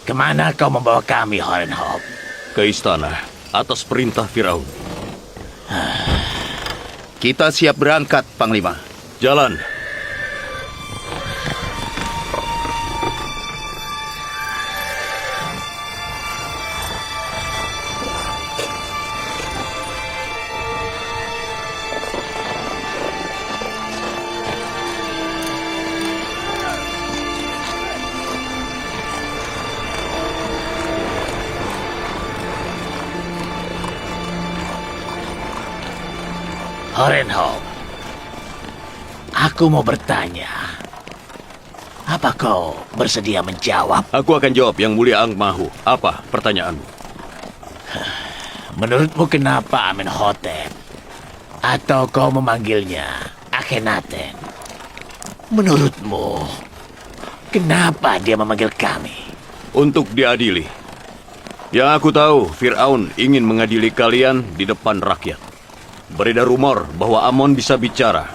Kemana kau membawa kami, Horenhop? Ke istana, atas perintah Firaun. Kita siap berangkat, Panglima. Jalan. Horenhop, aku mau bertanya. Apa kau bersedia menjawab? Aku akan jawab, Yang Mulia Angmahu. Apa pertanyaanmu? Menurutmu kenapa Amenhotep? Atau kau memanggilnya Akhenaten? Menurutmu, kenapa dia memanggil kami? Untuk diadili. Yang aku tahu, Firaun ingin mengadili kalian di depan rakyat. Beredar rumor bahwa Amon bisa bicara,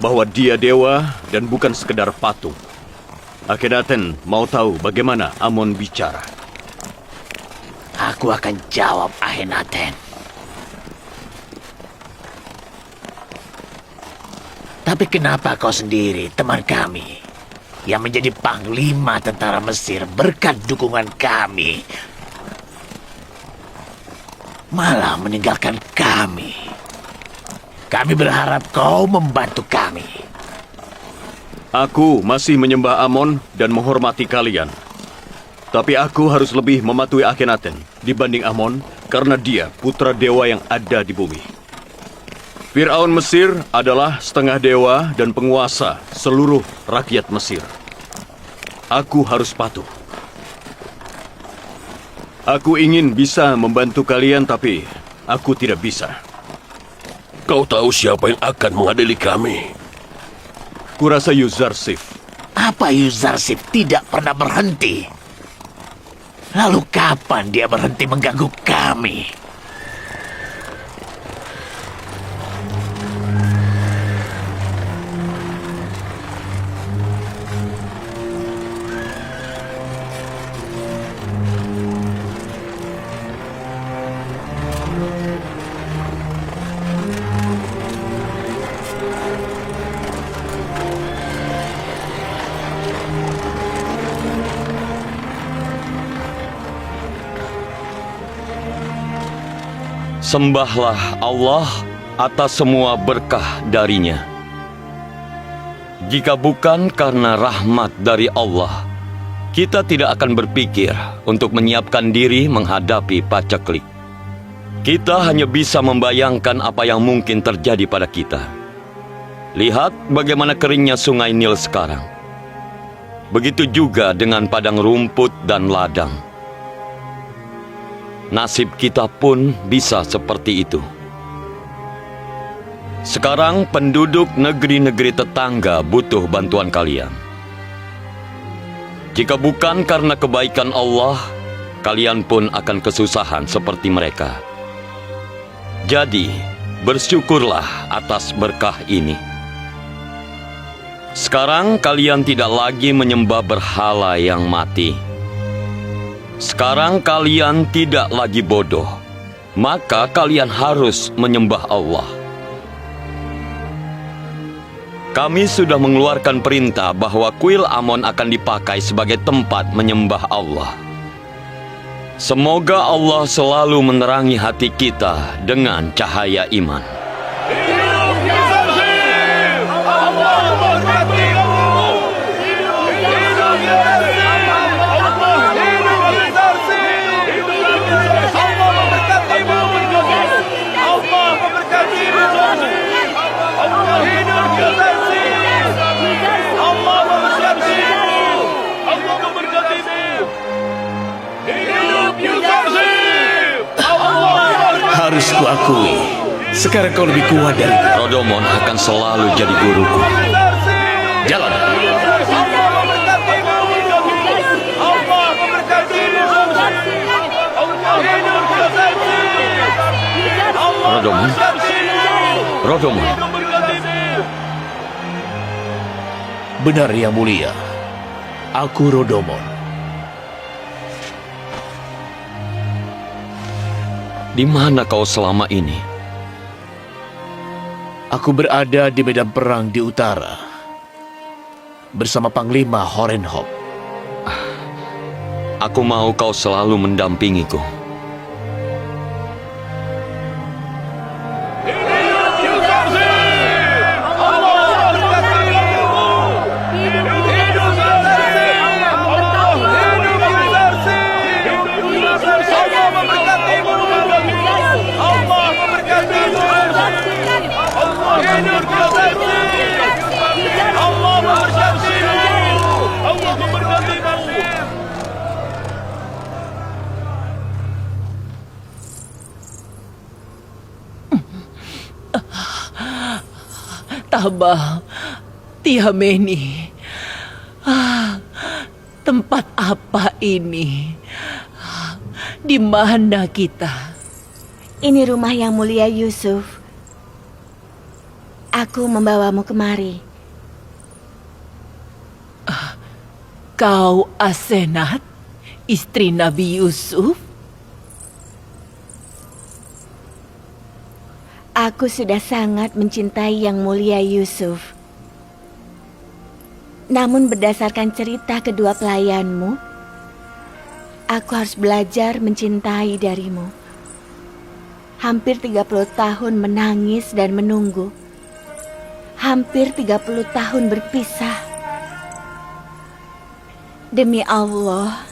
bahwa dia dewa dan bukan sekedar patung. Akhenaten mau tahu bagaimana Amon bicara. Aku akan jawab, Akhenaten. Tapi kenapa kau sendiri, teman kami, yang menjadi panglima tentara Mesir berkat dukungan kami, malah meninggalkan kami? Kami berharap kau membantu kami. Aku masih menyembah Amon dan menghormati kalian. Tapi aku harus lebih mematuhi Akhenaten dibanding Amon karena dia putra dewa yang ada di bumi. Firaun Mesir adalah setengah dewa dan penguasa seluruh rakyat Mesir. Aku harus patuh. Aku ingin bisa membantu kalian, tapi aku tidak bisa. Kau tahu siapa yang akan mengadili kami? Kurasa Yuzarsif. Apa Yuzarsif tidak pernah berhenti? Lalu kapan dia berhenti mengganggu kami? Sembahlah Allah atas semua berkah darinya. Jika bukan karena rahmat dari Allah, kita tidak akan berpikir untuk menyiapkan diri menghadapi paceklik. Kita hanya bisa membayangkan apa yang mungkin terjadi pada kita. Lihat bagaimana keringnya sungai Nil sekarang. Begitu juga dengan padang rumput dan ladang. Nasib kita pun bisa seperti itu. Sekarang penduduk negeri-negeri tetangga butuh bantuan kalian. Jika bukan karena kebaikan Allah, kalian pun akan kesusahan seperti mereka. Jadi, bersyukurlah atas berkah ini. Sekarang kalian tidak lagi menyembah berhala yang mati. Sekarang kalian tidak lagi bodoh, maka kalian harus menyembah Allah. Kami sudah mengeluarkan perintah bahwa kuil Amon akan dipakai sebagai tempat menyembah Allah. Semoga Allah selalu menerangi hati kita dengan cahaya iman. Harus kuakui, sekarang kau lebih kuat dari Rodomon akan selalu jadi guruku. jalan. Rodomon, Rodomon. Benar, Yang Mulia. Aku Rodomon. Di mana kau selama ini? Aku berada di medan perang di utara bersama Panglima Horenhop. Aku mau kau selalu mendampingiku. Tabah, Tihameni. Tempat apa ini? Di mana kita? Ini rumah Yang Mulia Yusuf. Aku membawamu kemari. Kau Asenat, istri Nabi Yusuf? Aku sudah sangat mencintai Yang Mulia Yusuf. Namun berdasarkan cerita kedua pelayanmu, aku harus belajar mencintai darimu. Hampir 30 tahun menangis dan menunggu. Hampir 30 tahun berpisah. Demi Allah,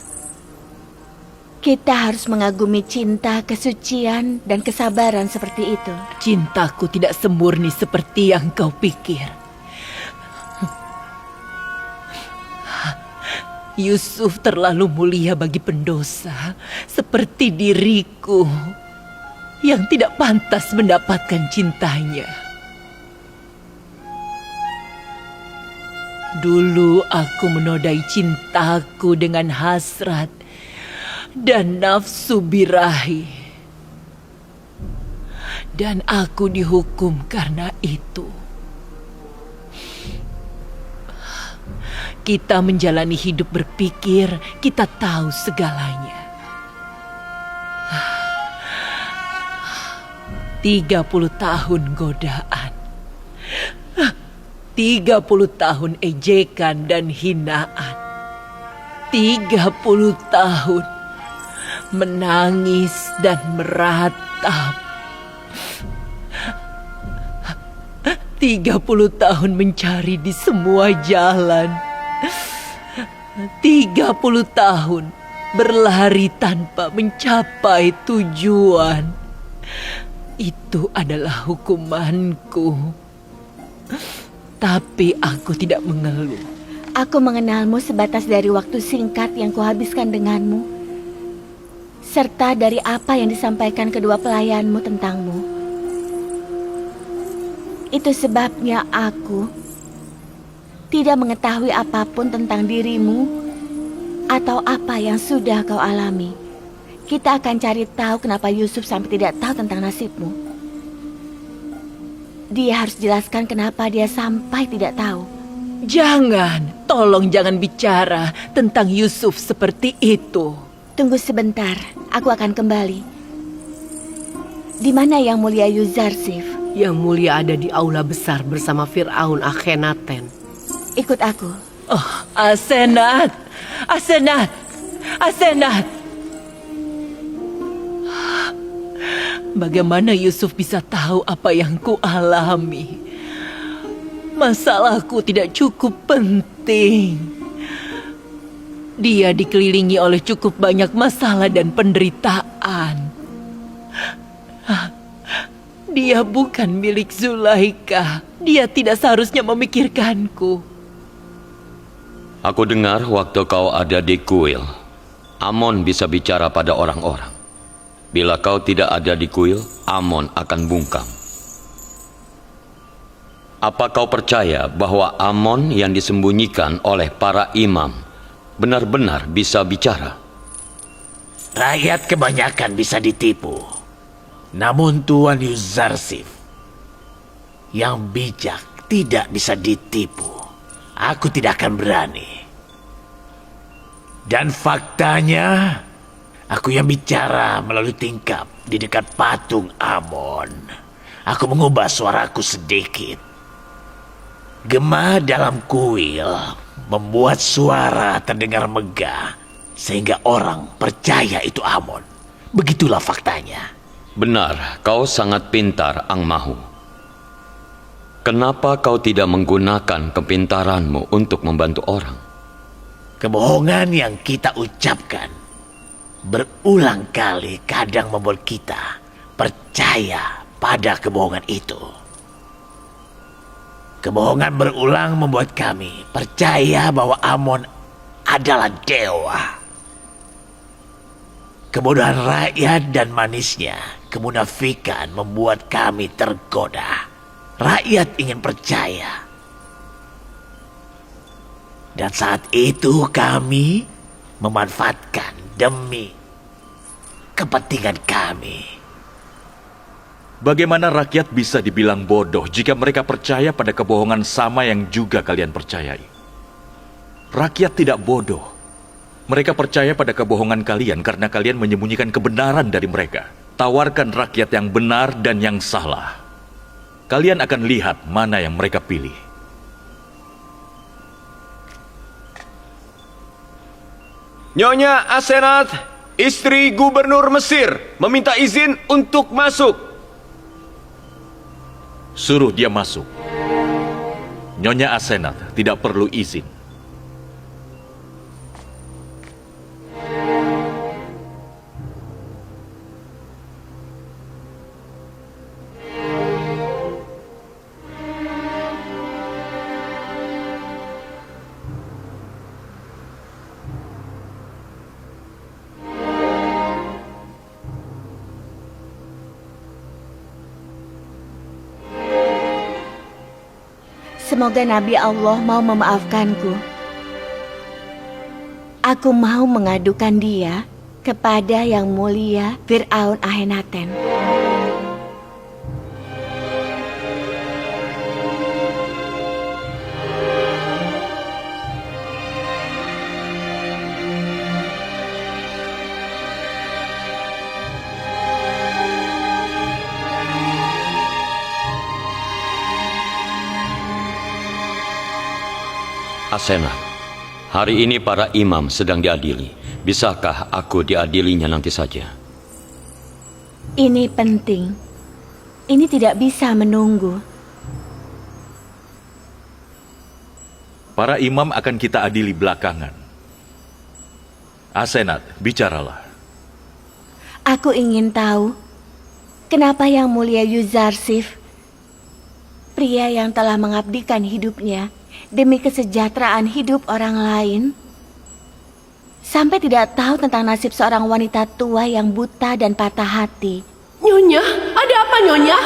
kita harus mengagumi cinta, kesucian, dan kesabaran seperti itu. Cintaku tidak semurni seperti yang kau pikir. Yusuf terlalu mulia bagi pendosa, seperti diriku yang tidak pantas mendapatkan cintanya. Dulu aku menodai cintaku dengan hasrat dan nafsu birahi. Dan aku dihukum karena itu. Kita menjalani hidup berpikir kita tahu segalanya. 30 tahun godaan. 30 tahun ejekan dan hinaan. 30 tahun menangis dan meratap. 30 tahun mencari di semua jalan. 30 tahun berlari tanpa mencapai tujuan. Itu adalah hukumanku. Tapi aku tidak mengeluh. Aku mengenalmu sebatas dari waktu singkat yang kuhabiskan denganmu, serta dari apa yang disampaikan kedua pelayanmu tentangmu. Itu sebabnya aku tidak mengetahui apapun tentang dirimu atau apa yang sudah kau alami. Kita akan cari tahu kenapa Yusuf sampai tidak tahu tentang nasibmu. Dia harus jelaskan kenapa dia sampai tidak tahu. Jangan, tolong jangan bicara tentang Yusuf seperti itu. Tunggu sebentar, aku akan kembali. Di mana Yang Mulia Yuzarsif? Yang Mulia ada di aula besar bersama Fir'aun Akhenaten. Ikut aku. Oh, Asenat! Asenat! Asenat! Bagaimana Yusuf bisa tahu apa yang ku alami? Masalahku tidak cukup penting. Dia dikelilingi oleh cukup banyak masalah dan penderitaan. Dia bukan milik Zulaika. Dia tidak seharusnya memikirkanku. Aku dengar waktu kau ada di kuil, Amon bisa bicara pada orang-orang. Bila kau tidak ada di kuil, Amon akan bungkam. Apa kau percaya bahwa Amon yang disembunyikan oleh para imam benar-benar bisa bicara? Rakyat kebanyakan bisa ditipu. Namun Tuan Yuzarsif yang bijak tidak bisa ditipu. Aku tidak akan berani. Dan faktanya, Aku yang bicara melalui tingkap di dekat patung Amon. Aku mengubah suaraku sedikit. Gema dalam kuil membuat suara terdengar megah sehingga orang percaya itu Amon. Begitulah faktanya. Benar, kau sangat pintar, Ang Mahu. Kenapa kau tidak menggunakan kepintaranmu untuk membantu orang? Kebohongan yang kita ucapkan berulang kali kadang membuat kita percaya pada kebohongan itu. Kebohongan berulang membuat kami percaya bahwa Amon adalah dewa. Kebodohan rakyat dan manisnya kemunafikan membuat kami tergoda. Rakyat ingin percaya. Dan saat itu kami memanfaatkan demi kepentingan kami. Bagaimana rakyat bisa dibilang bodoh jika mereka percaya pada kebohongan sama yang juga kalian percayai? Rakyat tidak bodoh. Mereka percaya pada kebohongan kalian karena kalian menyembunyikan kebenaran dari mereka. Tawarkan rakyat yang benar dan yang salah. Kalian akan lihat mana yang mereka pilih. Nyonya Asenat, istri gubernur Mesir, meminta izin untuk masuk. Suruh dia masuk. Nyonya Asenat tidak perlu izin. Semoga Nabi Allah mau memaafkanku. Aku mau mengadukan dia kepada Yang Mulia Fir'aun Akhenaten. Asenat, hari ini para imam sedang diadili. Bisakah aku diadilinya nanti saja? Ini penting. Ini tidak bisa menunggu. Para imam akan kita adili belakangan. Asenat, bicaralah. Aku ingin tahu kenapa Yang Mulia Yuzarsif, pria yang telah mengabdikan hidupnya demi kesejahteraan hidup orang lain, sampai tidak tahu tentang nasib seorang wanita tua yang buta dan patah hati. Nyonya, ada apa Nyonya?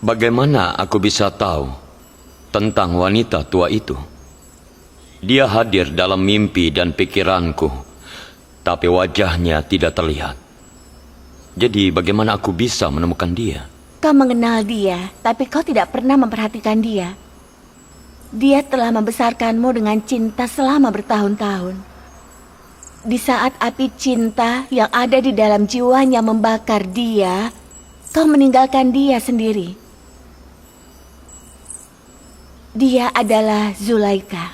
Bagaimana aku bisa tahu tentang wanita tua itu? Dia hadir dalam mimpi dan pikiranku, tapi wajahnya tidak terlihat. Jadi bagaimana aku bisa menemukan dia? Kau mengenal dia, tapi kau tidak pernah memperhatikan dia. Dia telah membesarkanmu dengan cinta selama bertahun-tahun. Di saat api cinta yang ada di dalam jiwanya membakar dia, kau meninggalkan dia sendiri. Dia adalah Zulaika.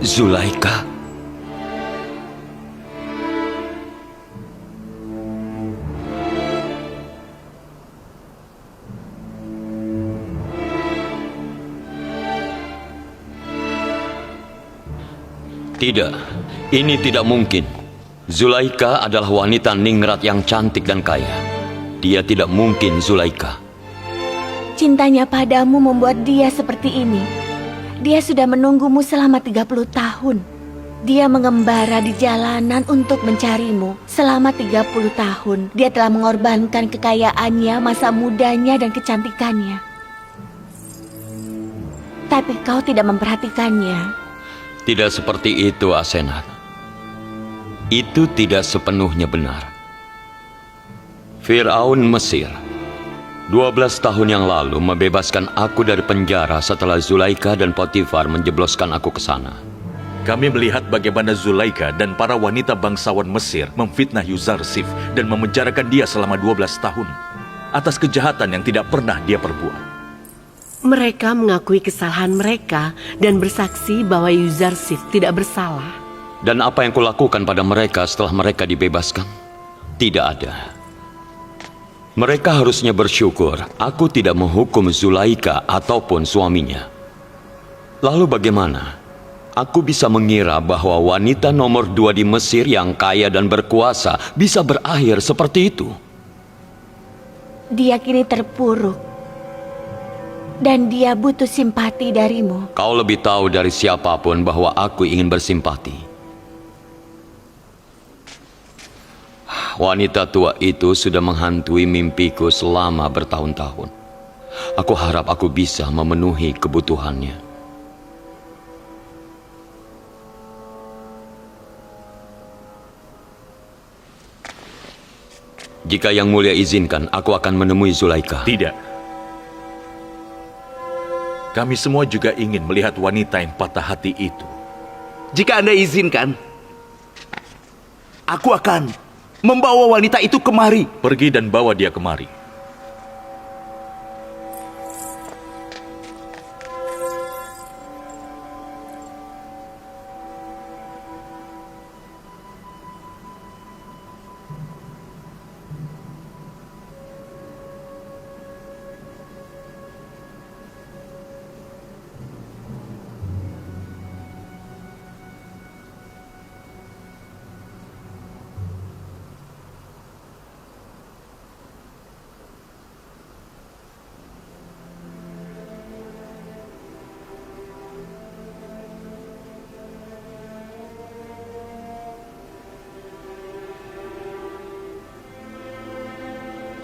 Zulaika? Tidak, ini tidak mungkin. Zulaika adalah wanita ningrat yang cantik dan kaya. Dia tidak mungkin Zulaika. Cintanya padamu membuat dia seperti ini. Dia sudah menunggumu selama 30 tahun. Dia mengembara di jalanan untuk mencarimu selama 30 tahun. Dia telah mengorbankan kekayaannya, masa mudanya, dan kecantikannya. Tapi kau tidak memperhatikannya. Tidak seperti itu, Asenat. Itu tidak sepenuhnya benar. Fir'aun Mesir 12 tahun yang lalu membebaskan aku dari penjara setelah Zulaika dan Potifar menjebloskan aku ke sana. Kami melihat bagaimana Zulaika dan para wanita bangsawan Mesir memfitnah Yuzarsif dan memenjarakan dia selama 12 tahun atas kejahatan yang tidak pernah dia perbuat. Mereka mengakui kesalahan mereka dan bersaksi bahwa Yuzarsif tidak bersalah. Dan apa yang kulakukan pada mereka setelah mereka dibebaskan? Tidak ada. Mereka harusnya bersyukur aku tidak menghukum Zulaika ataupun suaminya. Lalu bagaimana? Aku bisa mengira bahwa wanita nomor 2 di Mesir yang kaya dan berkuasa bisa berakhir seperti itu. Dia kini terpuruk. Dan dia butuh simpati darimu. Kau lebih tahu dari siapapun bahwa aku ingin bersimpati. Wanita tua itu sudah menghantui mimpiku selama bertahun-tahun. Aku harap aku bisa memenuhi kebutuhannya. Jika Yang Mulia izinkan, aku akan menemui Zulaika. Tidak. Kami semua juga ingin melihat wanita yang patah hati itu. Jika Anda izinkan, aku akan membawa wanita itu kemari. Pergi dan bawa dia kemari.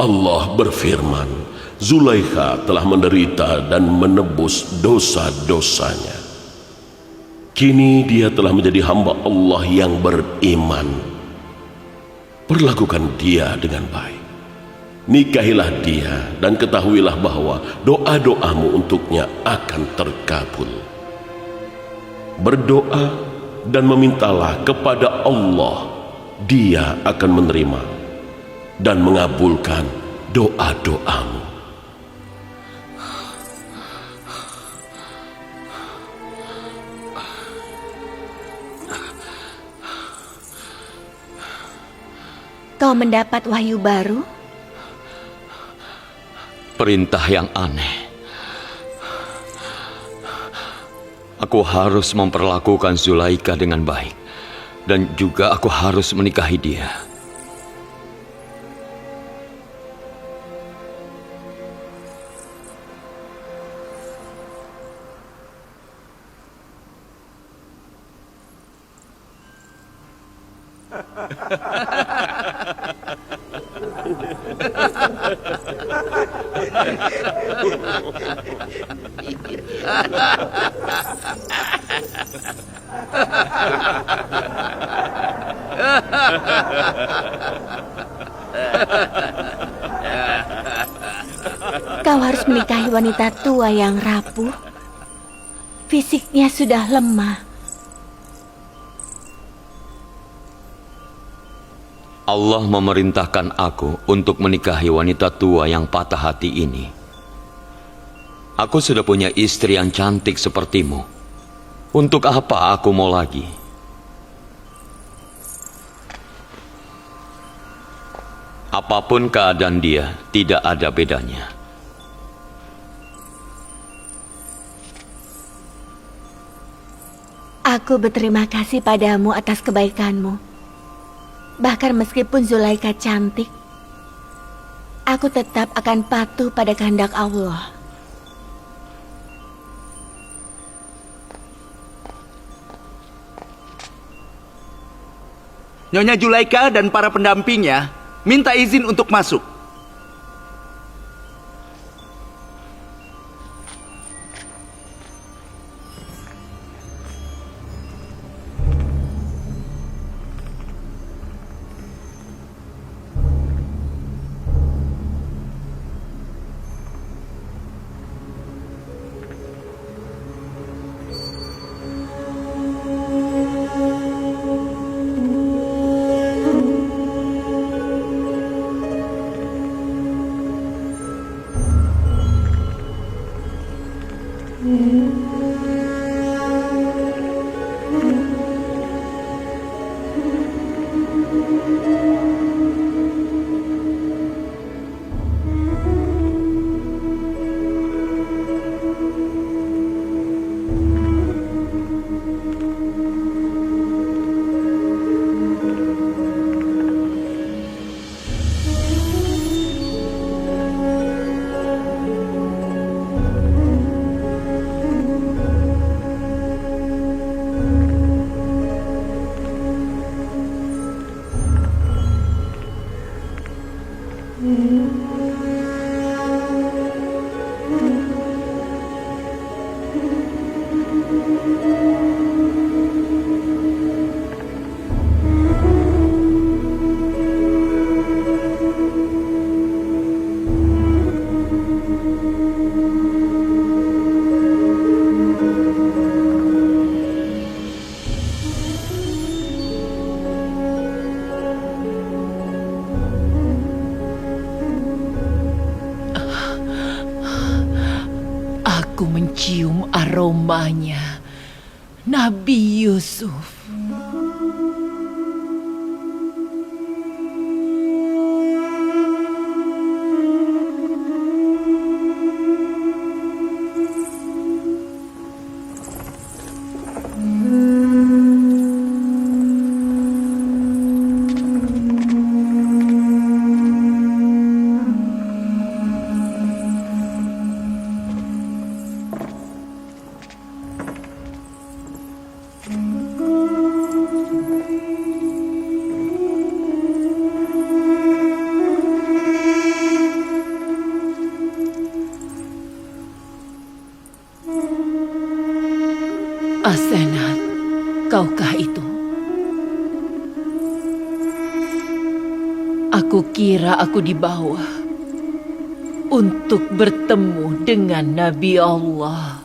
Allah berfirman, Zulaikha telah menderita dan menebus dosa-dosanya. Kini dia telah menjadi hamba Allah yang beriman. Perlakukan dia dengan baik. Nikahilah dia dan ketahuilah bahwa doa-doamu untuknya akan terkabul. Berdoa dan memintalah kepada Allah, Dia akan menerima dan mengabulkan doa-doamu. Kau mendapat wahyu baru? Perintah yang aneh. Aku harus memperlakukan Zulaika dengan baik. Dan juga aku harus menikahi dia. Kau harus menikahi wanita tua yang rapuh. Fisiknya sudah lemah. Allah memerintahkan aku untuk menikahi wanita tua yang patah hati ini. Aku sudah punya istri yang cantik sepertimu. Untuk apa aku mau lagi? Apapun keadaan dia, tidak ada bedanya. Aku berterima kasih padamu atas kebaikanmu. Bahkan meskipun Zulaika cantik, aku tetap akan patuh pada kehendak Allah. Nyonya Zulaika dan para pendampingnya minta izin untuk masuk. Aku mencium aromanya. Nabi Yusuf. Asenat, kaukah itu? Aku kira aku dibawa untuk bertemu dengan Nabi Allah.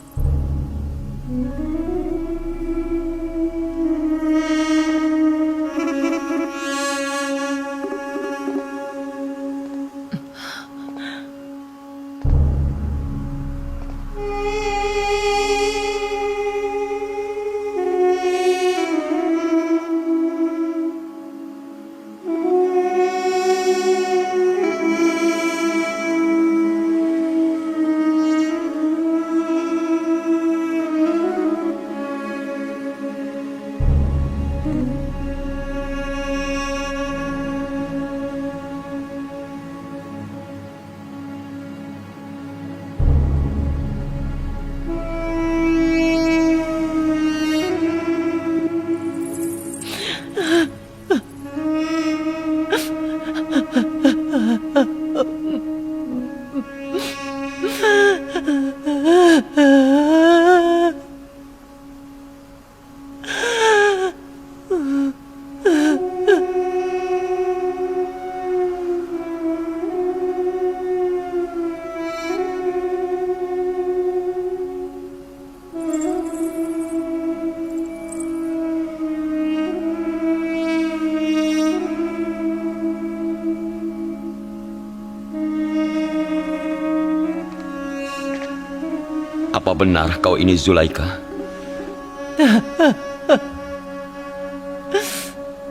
Apa benar kau ini Zulaika?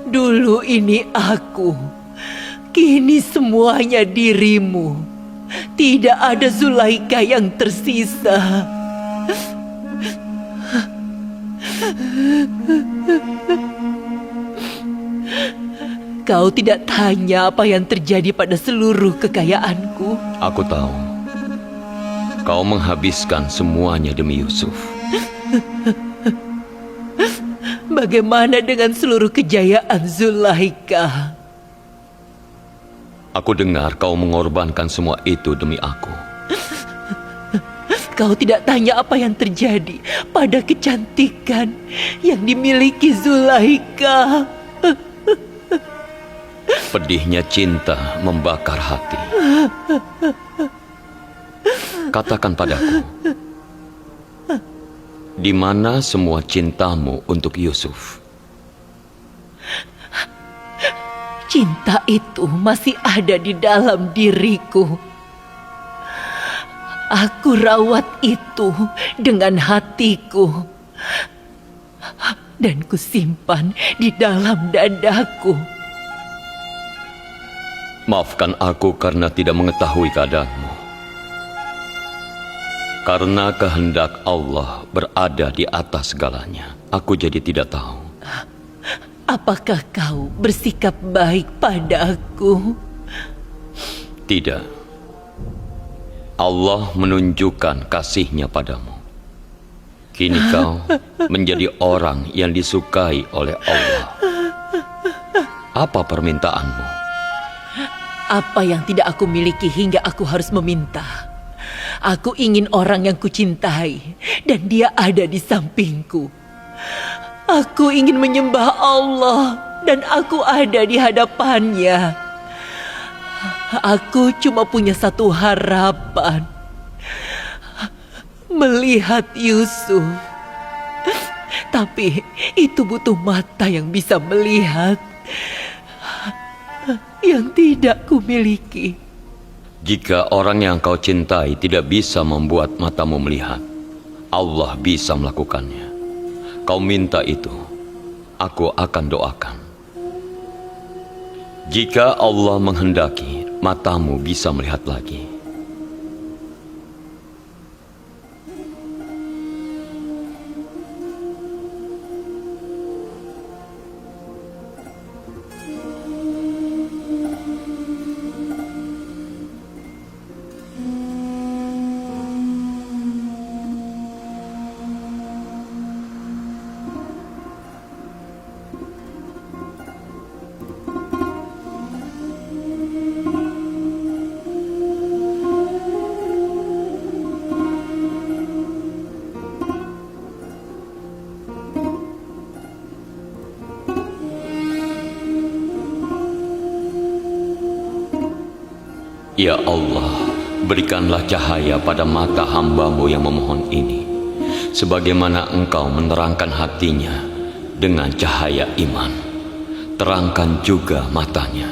Dulu ini aku, kini semuanya dirimu. Tidak ada Zulaika yang tersisa. Kau tidak tanya apa yang terjadi pada seluruh kekayaanku. Aku tahu. Kau menghabiskan semuanya demi Yusuf. Bagaimana dengan seluruh kejayaan Zulaika? Aku dengar kau mengorbankan semua itu demi aku. Kau tidak tanya apa yang terjadi pada kecantikan yang dimiliki Zulaika. Pedihnya cinta membakar hati. Katakan padaku, di mana semua cintamu untuk Yusuf? Cinta itu masih ada di dalam diriku. Aku rawat itu dengan hatiku dan kusimpan di dalam dadaku. Maafkan aku karena tidak mengetahui keadaanmu. Karena kehendak Allah berada di atas segalanya, aku jadi tidak tahu. Apakah kau bersikap baik padaku? Tidak. Allah menunjukkan kasih-Nya padamu. Kini kau menjadi orang yang disukai oleh Allah. Apa permintaanmu? Apa yang tidak aku miliki hingga aku harus meminta? Aku ingin orang yang kucintai dan dia ada di sampingku. Aku ingin menyembah Allah dan aku ada di hadapannya. Aku cuma punya satu harapan. Melihat Yusuf. Tapi itu butuh mata yang bisa melihat. Yang tidak kumiliki. Jika orang yang kau cintai tidak bisa membuat matamu melihat, Allah bisa melakukannya. Kau minta itu, aku akan doakan. Jika Allah menghendaki, matamu bisa melihat lagi. Ya Allah, berikanlah cahaya pada mata hamba-Mu yang memohon ini, sebagaimana Engkau menerangkan hatinya dengan cahaya iman. Terangkan juga matanya.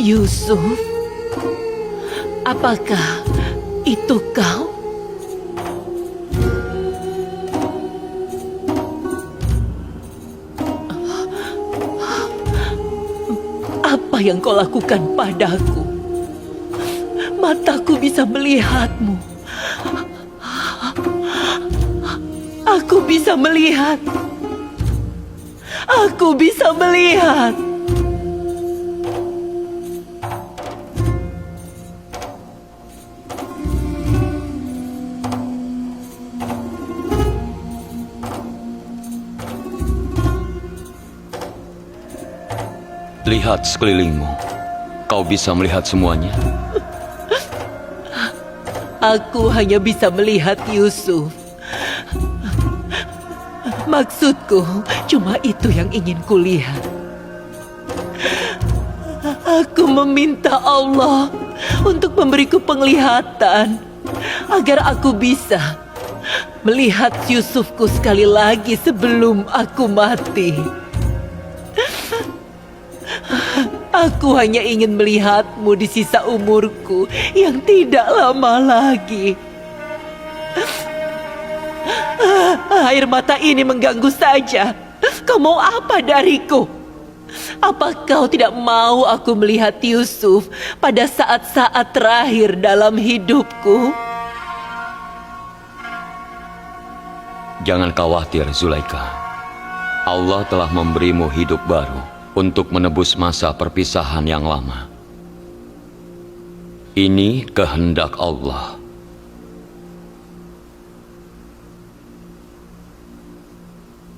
Yusuf, apakah itu kau? Apa yang kau lakukan padaku? Mataku bisa melihatmu. Aku bisa melihat. Aku bisa melihat. Lihat sekelilingmu. Kau bisa melihat semuanya? Aku hanya bisa melihat Yusuf. Maksudku, cuma itu yang ingin kulihat. Aku meminta Allah untuk memberiku penglihatan agar aku bisa melihat Yusufku sekali lagi sebelum aku mati. Aku hanya ingin melihatmu di sisa umurku yang tidak lama lagi. Air mata ini mengganggu saja. Kau mau apa dariku? Apa kau tidak mau aku melihat Yusuf pada saat-saat terakhir dalam hidupku? Jangan khawatir, Zulaika. Allah telah memberimu hidup baru untuk menebus masa perpisahan yang lama. Ini kehendak Allah.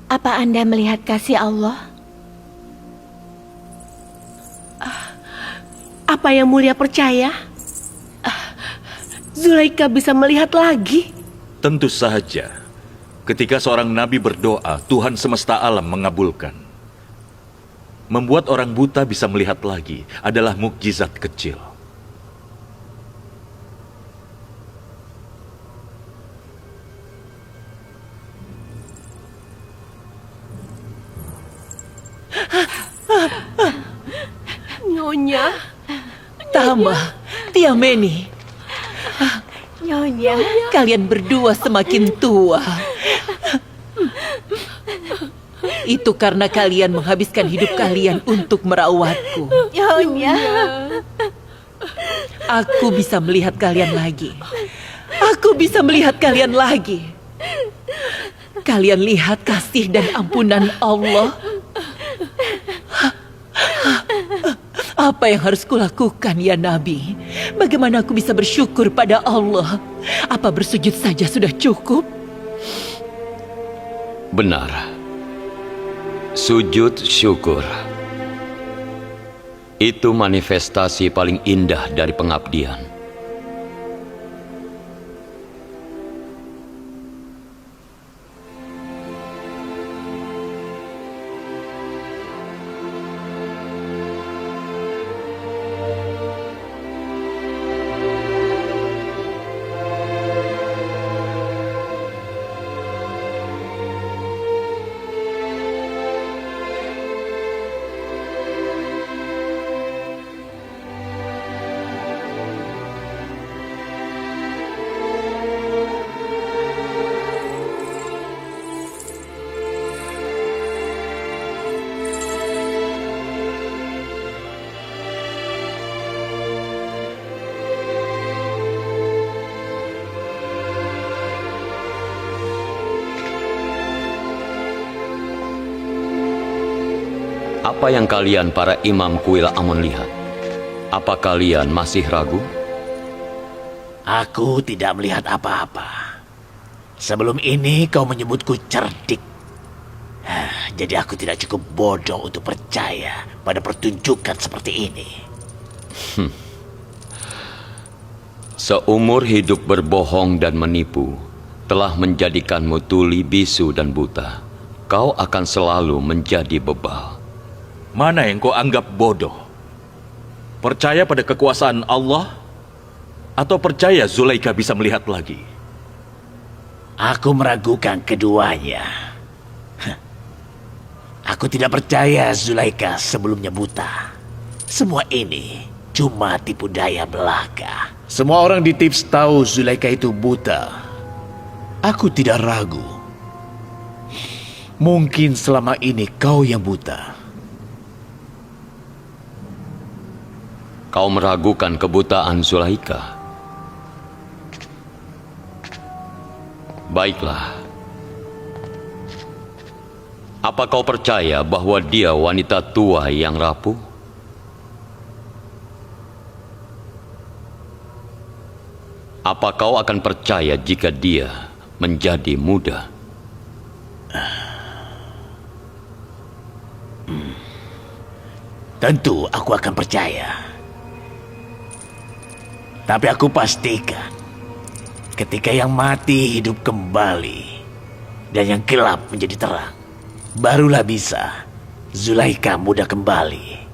Apa Anda melihat kasih Allah? Apa yang mulia percaya? Zulaika bisa melihat lagi. Tentu saja. Ketika seorang nabi berdoa, Tuhan semesta alam mengabulkan. Membuat orang buta bisa melihat lagi adalah mukjizat kecil. Nyonya, Tama, Tiameni, Nyonya. kalian berdua semakin tua. Itu karena kalian menghabiskan hidup kalian untuk merawatku. Nyonya. Aku bisa melihat kalian lagi. Aku bisa melihat kalian lagi. Kalian lihat kasih dan ampunan Allah. Apa yang harus kulakukan ya Nabi? Bagaimana aku bisa bersyukur pada Allah? Apa bersujud saja sudah cukup? Benar. Sujud syukur. Itu manifestasi paling indah dari pengabdian. Apa yang kalian para imam kuil Amon lihat? Apa kalian masih ragu? Aku tidak melihat apa-apa. Sebelum ini kau menyebutku cerdik. Jadi aku tidak cukup bodoh untuk percaya pada pertunjukan seperti ini. Seumur hidup berbohong dan menipu telah menjadikanmu tuli, bisu, dan buta. Kau akan selalu menjadi bebal. Mana yang kau anggap bodoh? Percaya pada kekuasaan Allah atau percaya Zulaika bisa melihat lagi? Aku meragukan keduanya. Aku tidak percaya Zulaika sebelumnya buta. Semua ini cuma tipu daya belaka. Semua orang di Tips tahu Zulaika itu buta. Aku tidak ragu. Mungkin selama ini kau yang buta. Kau meragukan kebutaan Zulaika. Baiklah. Apa kau percaya bahwa dia wanita tua yang rapuh? Apa kau akan percaya jika dia menjadi muda? Tentu aku akan percaya. Tapi aku pastikan, ketika yang mati hidup kembali, dan yang gelap menjadi terang, barulah bisa Zulaika muda kembali.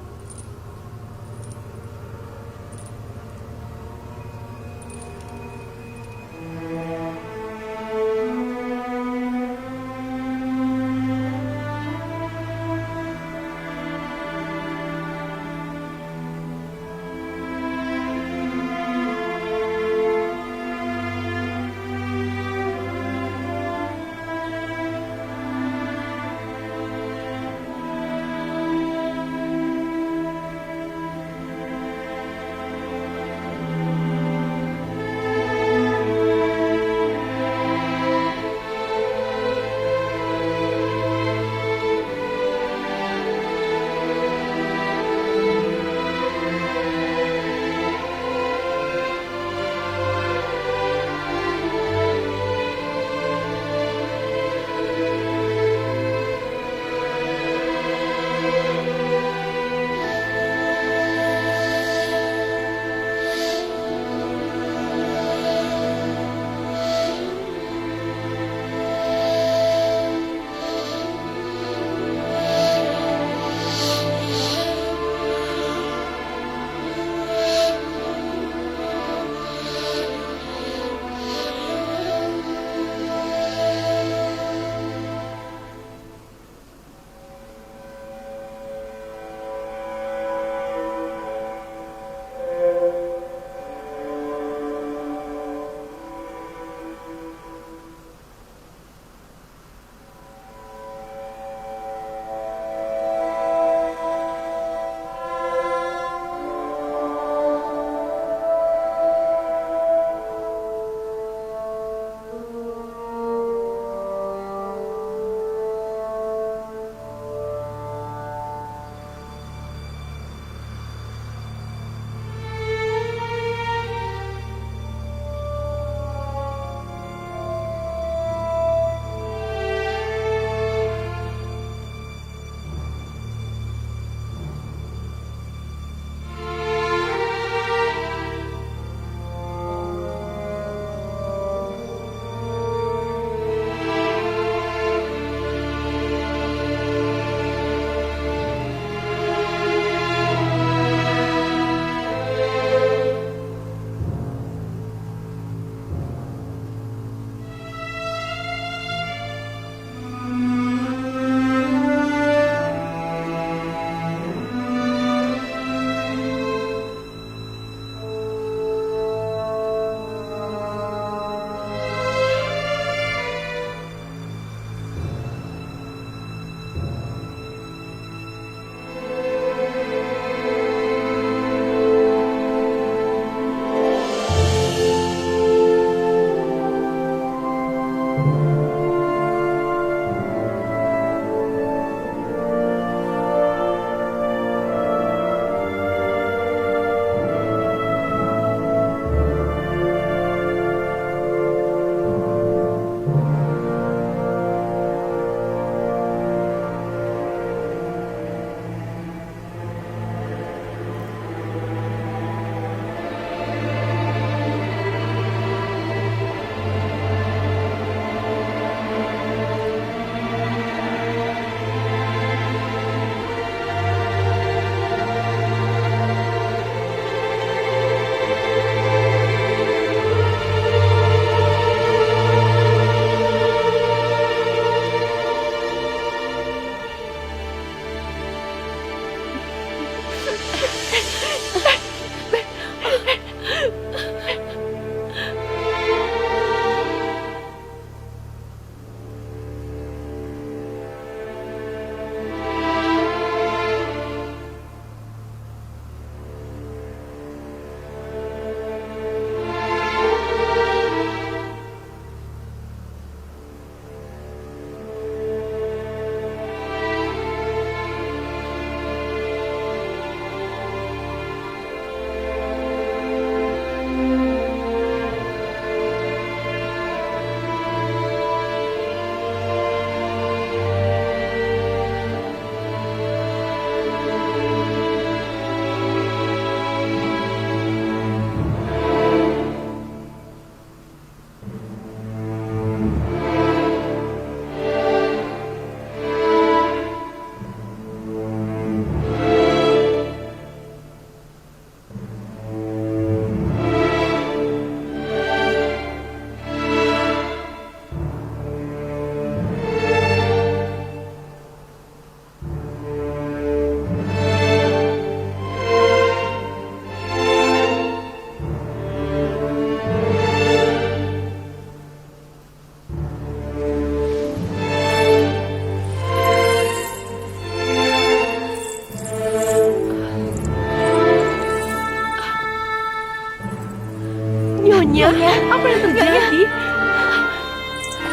Nyonya, apa yang terjadi?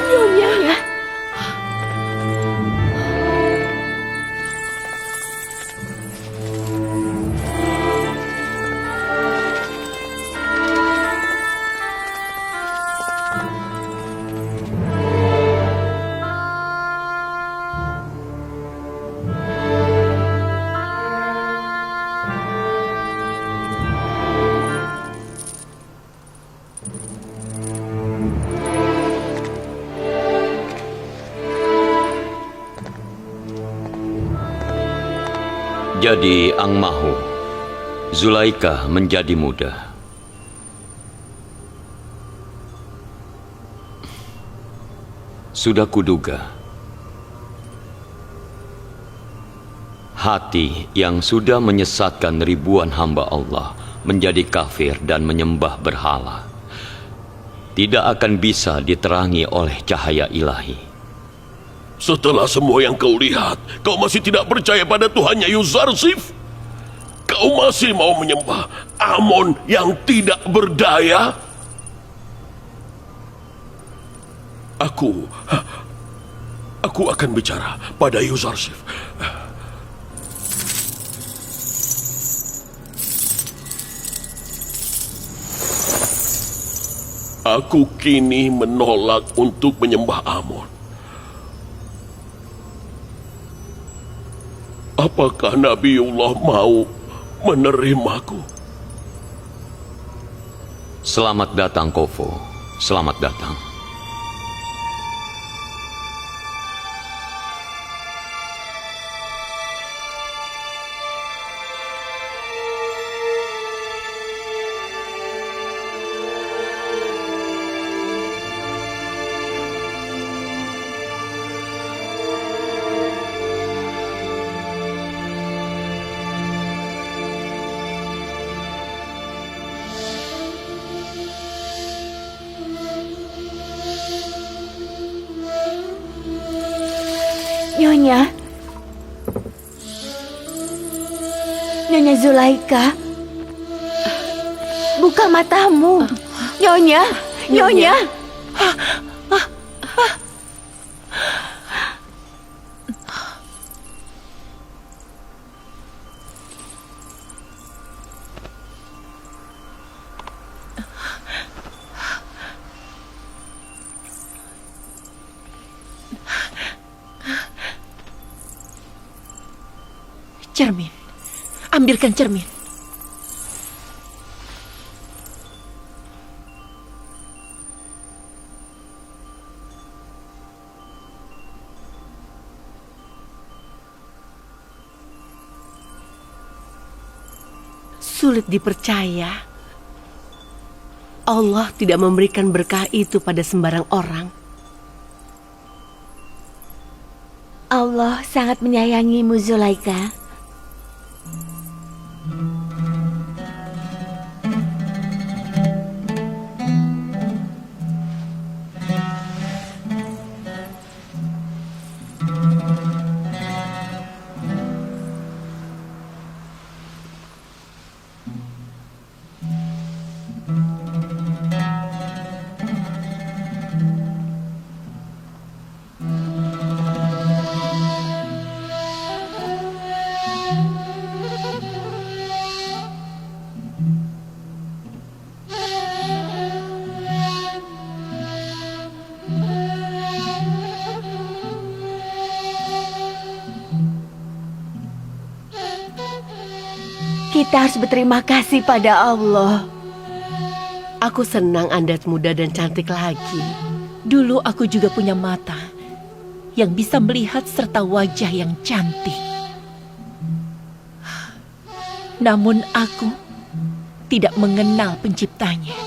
Nyonya. Jadi Ang Mahu, Zulaika menjadi muda. Sudah kuduga, hati yang sudah menyesatkan ribuan hamba Allah menjadi kafir dan menyembah berhala tidak akan bisa diterangi oleh cahaya ilahi. Setelah semua yang kau lihat, kau masih tidak percaya pada Tuhannya Yuzarsif? Kau masih mau menyembah Amon yang tidak berdaya? Aku akan bicara pada Yuzarsif. Aku kini menolak untuk menyembah Amon. Apakah Nabiullah mau menerimaku? Selamat datang, Kofo. Selamat datang. Nyonya Zulaika, buka matamu. Nyonya. Cermin. Ambilkan cermin. Sulit dipercaya. Allah tidak memberikan berkah itu pada sembarang orang. Allah sangat menyayangimu, Zulaika. Kita harus berterima kasih pada Allah. Aku senang Anda muda dan cantik lagi. Dulu aku juga punya mata yang bisa melihat serta wajah yang cantik. Namun aku tidak mengenal penciptanya.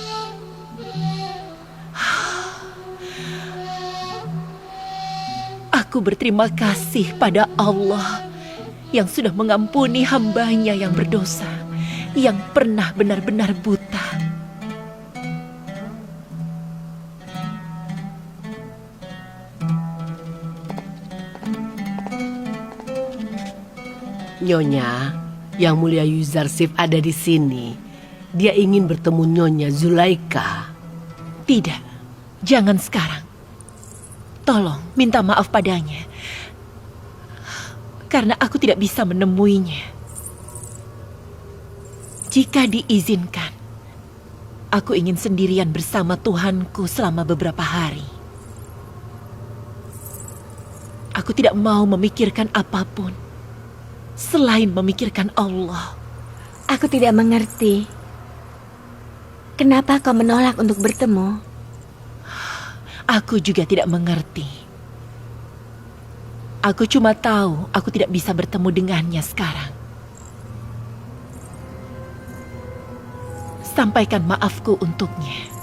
Aku berterima kasih pada Allah yang sudah mengampuni hambanya yang berdosa, yang pernah benar-benar buta. Nyonya, Yang Mulia Yuzarsif ada di sini. Dia ingin bertemu Nyonya Zulaika. Tidak, jangan sekarang. Tolong minta maaf padanya. Karena aku tidak bisa menemuinya. Jika diizinkan, aku ingin sendirian bersama Tuhanku selama beberapa hari. Aku tidak mau memikirkan apapun selain memikirkan Allah. Aku tidak mengerti. Kenapa kau menolak untuk bertemu? Aku juga tidak mengerti. Aku cuma tahu aku tidak bisa bertemu dengannya sekarang. Sampaikan maafku untuknya.